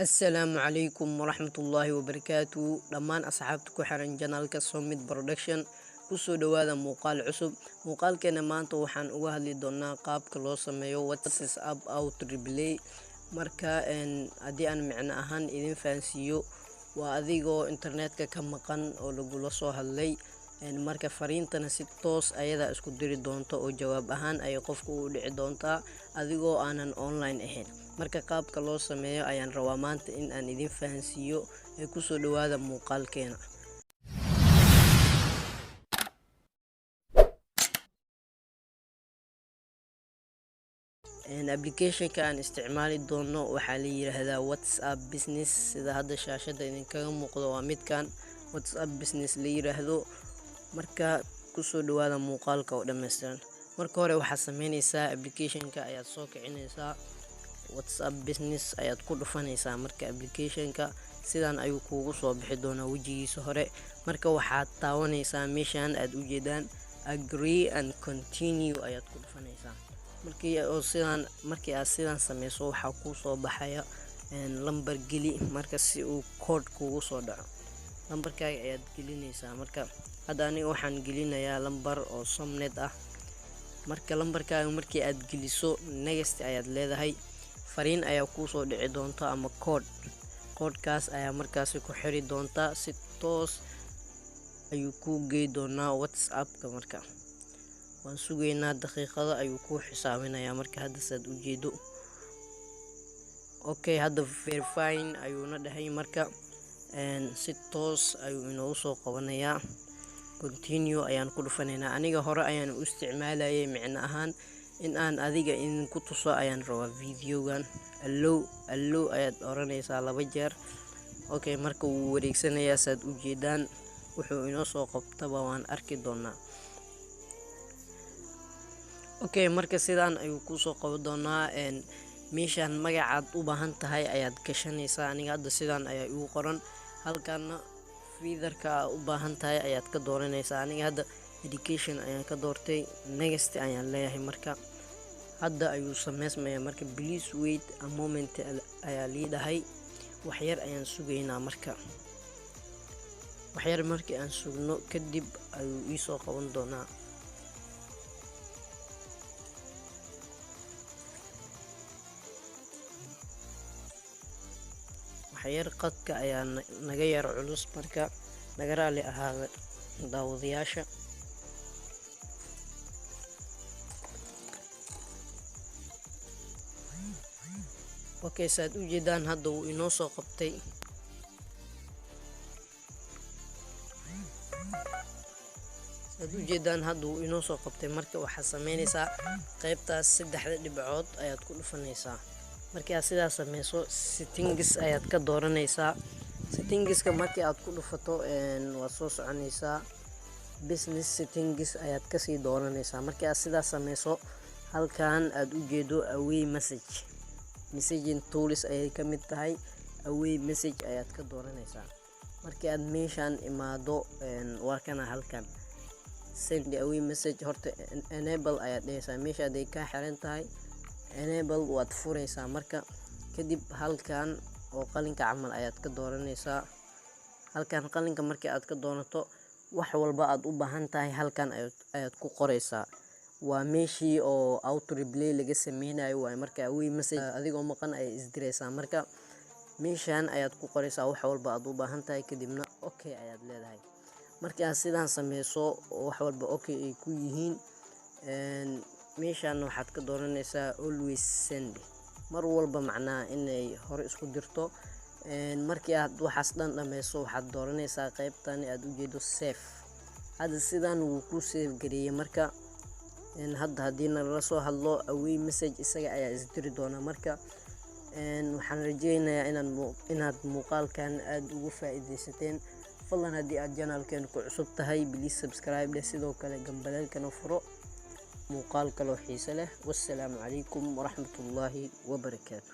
Assalaamu calaykum waraxmatullaahi wabarakaatu dhammaan asxaabta ku xiran janaalka Summit Production kusoo dhawaada muuqaal cusub. Muuqaalkeena maanta waxaan uga hadli doonaa qaabka loo sameeyo WhatsApp auto replay. Marka haddii aan micno ahaan idin fahansiiyo, waa adigoo internetka ka maqan oo lagula soo hadlay, marka fariintana si toos ayada isku diri doonto oo jawaab ahaan ay qofku u dhici doontaa adigoo aanan online ahayn. Marka qaabka loo sameeyo ayaan rabaa maanta in aan idin fahansiiyo ee kusoo dhawaada muuqaalkeena. Application-ka aan isticmaali doono waxaa la yiraahdaa WhatsApp Business. Sida hadda shaashada idinkaga muuqdo waa midkan WhatsApp Business la yiraahdo. Marka kusoo dhawaada muuqaalka oo dhameystiran. Marka hore waxaad sameynaysaa application-ka ayaad soo kicinaysaa, WhatsApp Business ayaad ku dhufanaysaa. Marka application-ka sidan ayuu kuugu soo bixi doonaa wejigiisa hore. Marka waxaad taawanaysaa meeshan aad u jeedaan agree and continue ayaad ku dhufanaysaa. Markii aad sidan sameyso waxaa kuu soo baxaya lambar geli. Marka si uu code kuugu soo dhaco, lambarkaaga ayaad gelinaysaa. Marka hadda aniga waxaan gelinayaa lambar oo Somnet ah. Marka lambarkaaga markii aad geliso next ayaad leedahay, fariin ayaa kuu soo dhici doonta ama code-kaas ayaa markaasi ku xiri doonta, si toos ayuu kuu geey doonaa WhatsApp-ka. Marka waan sugaynaa daqiiqado ayuu kuu xisaabinayaa. Marka hadda saad u jeedo okay, hadda verifying ayuuna dhahay. Marka si toos ayuu inoogu soo qabanayaa. Continue ayaan ku dhufanaynaa. Aniga hore ayaan u isticmaalayay micno ahaan in aan adiga idinku tuso ayaan rabaa videogan. allow ayaad oranaysaa 2 jeer. Okay, marka wuu wareegsanayaa saad u jeedaan, wuxuu inoo soo qabtaba waan arki doonaa. Okay, marka sidan ayuu ku soo qaban doonaa. Meeshan magacaad u baahan tahay ayaad gashanaysaa. Aniga hadda sidan ayaa igu qoran. Halkaana feederka u baahan tahay ayaad ka dooranaysaa. Aniga hadda education ayaan ka doortay, next ayaan leeyahay. Marka hadda ayuu sameysmayaa. Marka please wait a moment ayaa leedahay. wax yar ayaan sugaynaa. Marka wax yar markii aan sugno kadib ayuu ii soo qaban doonaa. waxyar qadka ayaa naga yar culus, marka naga raali ahaada daawadayaasha. Okay, saad u jeedaan hadda wuu inoo soo qabtay. Marka waxaad sameynaysaa qaybtaas 3 dhibcood ayaad ku dhufanaysaa. Markii aad sidaas sameyso settings ayaad ka dooranaysaa. Settingska markii aad ku dhufato waad soo soconaysaa, business settings ayaad kasii dooranaysaa. Markii aad sidaas sameyso halkan aad u jeedo away messaging tools ayay ka mid tahay, away message ayaad ka dooranaysaa. markii aad meeshan imaado waa kana halkan send away message horta enable ayaad dhehaysaa. meesha haday ka xiran tahay enable waad furaysaa. Marka kadib halkan oo qalinka camal ayaad ka dooranaysaa. halkan qalinka markii aad ka doonato wax walba aad u baahan tahay halkan ayaad ku qoraysaa. waa meeshii oo auto replay laga sameynayo waay. marka away message adigoo maqan ay isdiraysaa. marka meeshan ayaad ku qoraysaa wax walba aad u baahan tahay, kadibna okay ayaad leedahay. markii aad sidan sameyso wax walba okay ay ku yihiin, meeshan waxaad ka dooranaysaa always send, mar walba macnaa inay hore isku dirto. markii aad waxaas dhan dhameyso waxaad dooranaysaa qaybtan aad u jeedo save. hadda sidan wuu ku save gareeyay. marka hadda haddii nala soo hadlo away message isaga ayaa isdiri doona. marka waxaan rajeynayaa inaad muuqaalkan aad ugu faa'iideysateen. fadlan haddii aad janaalkeen ku cusub tahay please subscribe leh, sidoo kale gambaleelkana furo. muuqaal kaloo xiiso leh. wassalaamu calaykum waraxmatullaahi wabarakaatu.